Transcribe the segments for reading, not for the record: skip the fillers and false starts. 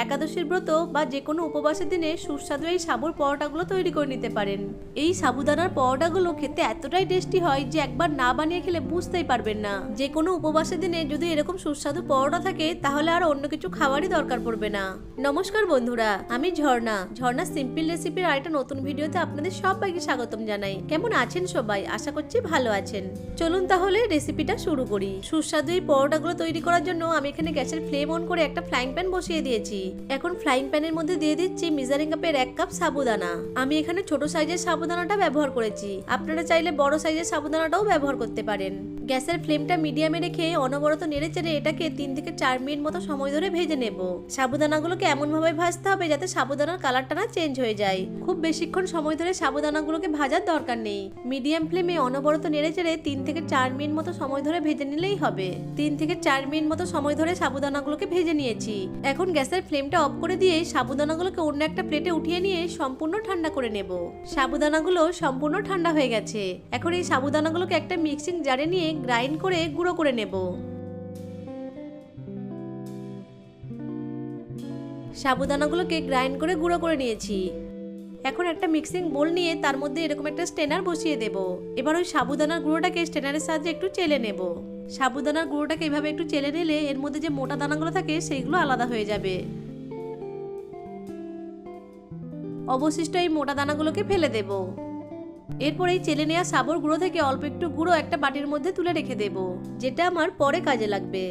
একাদশীর ব্রত বা যে কোনো উপবাসের দিনে সুস্বাদু এই সাবুর পরোটাগুলো তৈরি করে নিতে পারেন। এই সাবুদানার পরোটাগুলো খেতে এতটাই টেস্টি হয় যে একবার না বানিয়ে খেলে বুঝতেই পারবেন না। যে কোনো উপবাসের দিনে যদি এরকম সুস্বাদু পরোটা থাকে তাহলে আর অন্য কিছু খাওয়ারই দরকার পড়বে না। নমস্কার বন্ধুরা, আমি ঝর্ণা সিম্পল রেসিপির আরেকটা নতুন ভিডিওতে আপনাদের সবাইকে স্বাগতম জানাই। কেমন আছেন সবাই? আশা করছি ভালো আছেন। চলুন তাহলে রেসিপিটা শুরু করি। সুস্বাদু এই পরোটাগুলো তৈরি করার জন্য আমি এখানে গ্যাসের ফ্লেম অন করে একটা ফ্রাইং প্যান বসিয়ে দিয়েছি। এখন ফ্রাইং প্যানের মধ্যে দিয়ে দিচ্ছি মেজারিং কাপের 1 কাপ সাবুদানা। আমি এখানে ছোট সাইজের সাবুদানাটা ব্যবহার করেছি, আপনারা চাইলে বড় সাইজের সাবুদানাটাও ব্যবহার করতে পারেন। গ্যাসের ফ্লেমটা মিডিয়ামে রেখে অনবরত নেড়েচেড়ে এটাকে 3 থেকে 4 মিনিট মতো সময় ধরে ভেজে নেব। সাবুদানাগুলোকে এমন ভাবে ভাজতে হবে যাতে সাবুদানার কালারটা না চেঞ্জ হয়ে যায়। খুব বেশিক্ষণ সময় ধরে সাবুদানাগুলোকে ভাজার দরকার নেই। মিডিয়াম ফ্লেমে অনবরত নেড়েচেড়ে 3 থেকে 4 মিনিট মতো সময় ধরে ভেজে নিলেই হবে। 3 থেকে 4 মিনিট মতো সময় ধরে সাবুদানাগুলোকে ভেজে নিয়েছি। এখন গ্যাসের ফ্লেমটা অফ করে দিয়ে সাবুদানাগুলোকে অন্য একটা প্লেটে উঠিয়ে নিয়ে সম্পূর্ণ ঠান্ডা করে নেব। সাবুদানাগুলো সম্পূর্ণ ঠান্ডা হয়ে গেছে। এখন এই সাবুদানাগুলোকে একটা মিক্সিং জারে নিয়ে গ্রাইন্ড করে গুঁড়ো করে নেব। সাবুদানাগুলোকে গ্রাইন্ড করে গুঁড়ো করে নিয়েছি। এখন একটা মিক্সিং বোল নিয়ে তার মধ্যে এরকম একটা স্ট্রেনার বসিয়ে দেব। এবার ওই সাবুদানার গুঁড়োটাকে স্ট্রেনারের সাহায্যে একটু চেলে নেব। সাবুদানার গুঁড়োটাকে এভাবে একটু চেলে নিলে এর মধ্যে যে মোটা দানাগুলো থাকে সেইগুলো আলাদা হয়ে যাবে। অবশিষ্ট এই মোটা দানাগুলোকে ফেলে দেব। এরপর এই চেলে নেওয়া সাবুর গুঁড়ো থেকে অল্প একটু গুঁড়ো একটা বাটির মধ্যে তুলে রেখে দেব, যেটা আমার পরে কাজে লাগবে।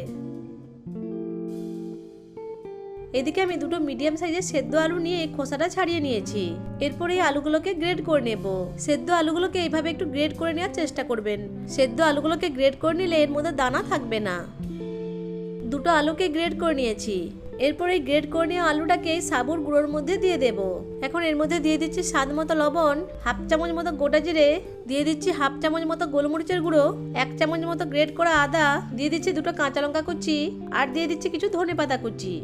এদিকে আমি দুটো মিডিয়াম সাইজের সেদ্ধ আলু নিয়ে খোসাটা ছাড়িয়ে নিয়েছি। এরপর এই আলুগুলোকে গ্রেড করে নেব। সেদ্ধ আলুগুলোকে এইভাবে একটু গ্রেড করে নেওয়ার চেষ্টা করবেন। সেদ্ধ আলুগুলোকে গ্রেড করে নিলে এর মধ্যে দানা থাকবে না। দুটো আলুকে গ্রেড করে নিয়েছি। এরপর এই গ্রেড করে নেওয়া আলুটাকে সাবুর গুঁড়োর মধ্যে দিয়ে দেব। এখন এর মধ্যে দিয়ে দিচ্ছি স্বাদ মতো লবণ, হাফ চামচ মতো গোটা জিরে, দিয়ে দিচ্ছি হাফ চামচ মতো গোলমরিচের গুঁড়ো, 1 চামচ মতো গ্রেড করা আদা, দিয়ে দিচ্ছি দুটো কাঁচা লঙ্কা কুচি, আর দিয়ে দিচ্ছি কিছু ধনেপাতা কুচি।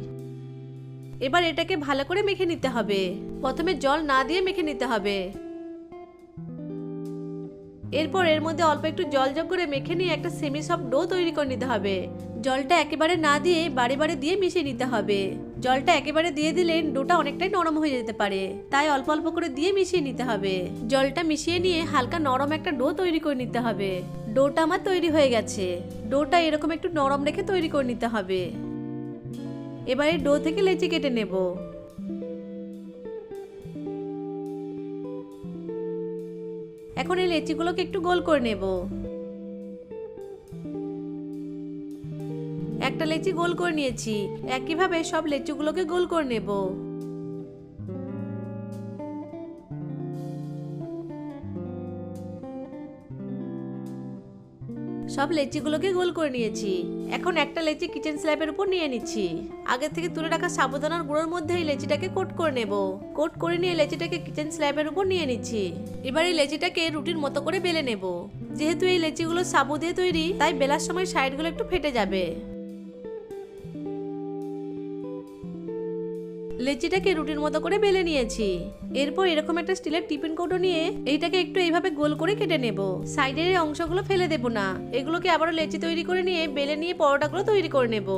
এবার এটাকে ভালো করে মেখে নিতে হবে। প্রথমে জল না দিয়ে মেখে নিতে হবে। এরপর এর মধ্যে অল্প একটু জল যোগ করে মেখে নিয়ে একটা সেমি সফট ডো তৈরি করে নিতে হবে। জলটা একেবারে না দিয়ে বারে বারে দিয়ে মিশিয়ে নিতে হবে। জলটা একেবারে দিয়ে দিলে ডোটা অনেকটাই নরম হয়ে যেতে পারে, তাই অল্প অল্প করে দিয়ে মিশিয়ে নিতে হবে। জলটা মিশিয়ে নিয়ে হালকা নরম একটা ডো তৈরি করে নিতে হবে। ডোটা আমার তৈরি হয়ে গেছে। ডোটা এরকম একটু নরম রেখে তৈরি করে নিতে হবে। এবার এই ডো থেকে লেচি কেটে নেব। এখন এই লেচিগুলোকে একটু গোল করে নেব। একটা লেচি গোল করে নিয়েছি। একইভাবে সব লেচিগুলোকে গোল করে নেব। সব লেচিগুলোকে গোল করে নিয়েছি। এখন একটা লেচি কিচেন স্ল্যাবের উপর নিয়ে নিচ্ছি। আগে থেকে তুলে রাখা সাবুদানার গুঁড়োর মধ্যে এই লেচিটাকে কোট করে নেব। কোট করে নিয়ে লেচিটাকে কিচেন স্ল্যাবের উপর নিয়ে নিচ্ছি। এবার এই লেচিটাকে রুটির মতো করে বেলে নেব। যেহেতু এই লেচিগুলো সাবু দিয়ে তৈরি, তাই বেলার সময় সাইডগুলো একটু ফেটে যাবে। লেচিটাকে রুটির মতো করে বেলে নিয়েছি। এরপর এরকম একটা স্টিলের টিফিন কৌটো নিয়ে এইটাকে একটু এইভাবে গোল করে কেটে নেব। সাইডের এই অংশগুলো ফেলে দেব না। এগুলোকে আবারও লেচি তৈরি করে নিয়ে বেলে নিয়ে পরোটাগুলো তৈরি করে নেব।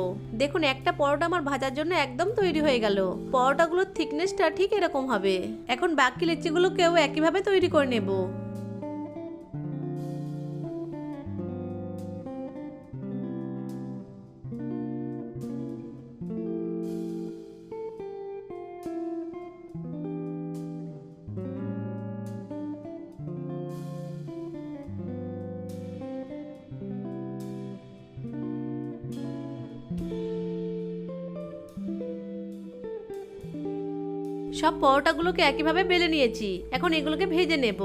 দেখুন একটা পরোটা আমার ভাজার জন্য একদম তৈরি হয়ে গেল। পরোটাগুলোর থিকনেসটা ঠিক এরকম হবে। এখন বাকি লেচিগুলোকেও একইভাবে তৈরি করে নেব। সব পরোটাগুলোকে একইভাবে বেলে নিয়েছি। এখন এগুলোকে ভেজে নেব।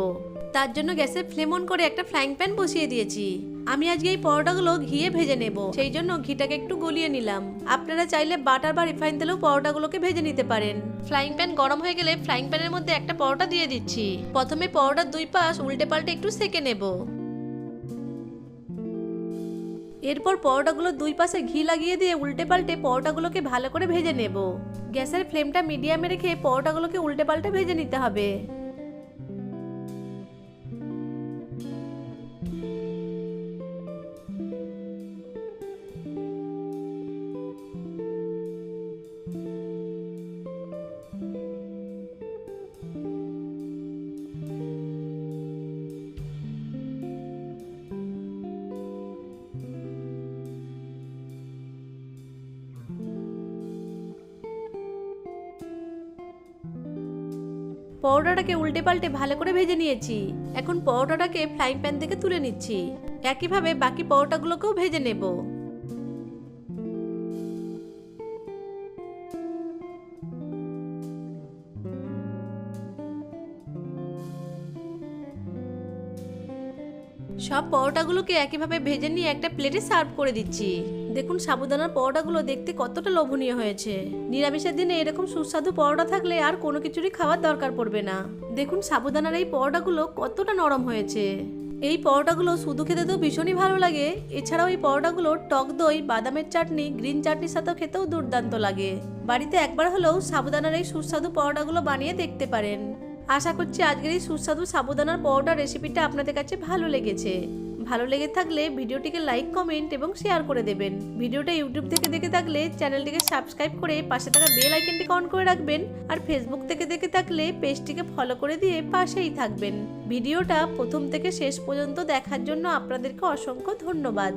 তার জন্য গ্যাসের ফ্লেম অন করে একটা ফ্রাইং প্যান বসিয়ে দিয়েছি। আমি আজকে এই পরোটাগুলো ঘিয়ে ভেজে নেব, সেই জন্য ঘিটাকে একটু গলিয়ে নিলাম। আপনারা চাইলে বাটার বা রিফাইন তেলেও পরোটাগুলোকে ভেজে নিতে পারেন। ফ্রাইং প্যান গরম হয়ে গেলে ফ্রাইং প্যানের মধ্যে একটা পরোটা দিয়ে দিচ্ছি। প্রথমে পরোটার 2 পাশ উল্টে পাল্টে একটু সেকে নেব। এরপর পরোটাগুলো 2 পাশে ঘি লাগিয়ে দিয়ে উল্টে পাল্টে পরোটাগুলোকে ভালো করে ভেজে নেব। গ্যাসের ফ্লেমটা মিডিয়ামে রেখে পরোটাগুলোকে উল্টে পাল্টে ভেজে নিতে হবে। পরোটাটাকে উল্টে পাল্টে ভালো করে ভেজে নিয়েছি। এখন পরোটাটাকে ফ্রাইং প্যান থেকে তুলে নিচ্ছি। একইভাবে বাকি পরোটাগুলোকেও ভেজে নেব। সব পরোটাগুলোকে একইভাবে ভেজে নিয়ে একটা প্লেটে সার্ভ করে দিচ্ছি। দেখুন সাবুদানার পরোটাগুলো দেখতে কতটা লোভনীয় হয়েছে। নিরামিষের দিনে এরকম সুস্বাদু পরোটা থাকলে আর কোনো কিছুরই খাওয়ার দরকার পড়বে না। দেখুন সাবুদানার এই পরোটাগুলো কতটা নরম হয়েছে। এই পরোটাগুলো শুধু খেতে তো ভীষণই ভালো লাগে, এছাড়াও এই পরোটাগুলো টক দই, বাদামের চাটনি, গ্রিন চাটনির সাথেও খেতেও দুর্দান্ত লাগে। বাড়িতে একবার হলেও সাবুদানার এই সুস্বাদু পরোটাগুলো বানিয়ে দেখতে পারেন। আশা করছি আজকের এই সুস্বাদু সাবুদানার পরোটা রেসিপিটা আপনাদের কাছে ভালো লেগেছে। ভালো লেগে থাকলে ভিডিওটিকে লাইক, কমেন্ট এবং শেয়ার করে দেবেন। ভিডিওটা ইউটিউব থেকে দেখে থাকলে চ্যানেলটিকে সাবস্ক্রাইব করে পাশে থাকা বেল আইকনটিকে অন করে রাখবেন। আর ফেসবুক থেকে দেখে থাকলে পেজটিকে ফলো করে দিয়ে পাশেই থাকবেন। ভিডিওটা প্রথম থেকে শেষ পর্যন্ত দেখার জন্য আপনাদেরকে অসংখ্য ধন্যবাদ।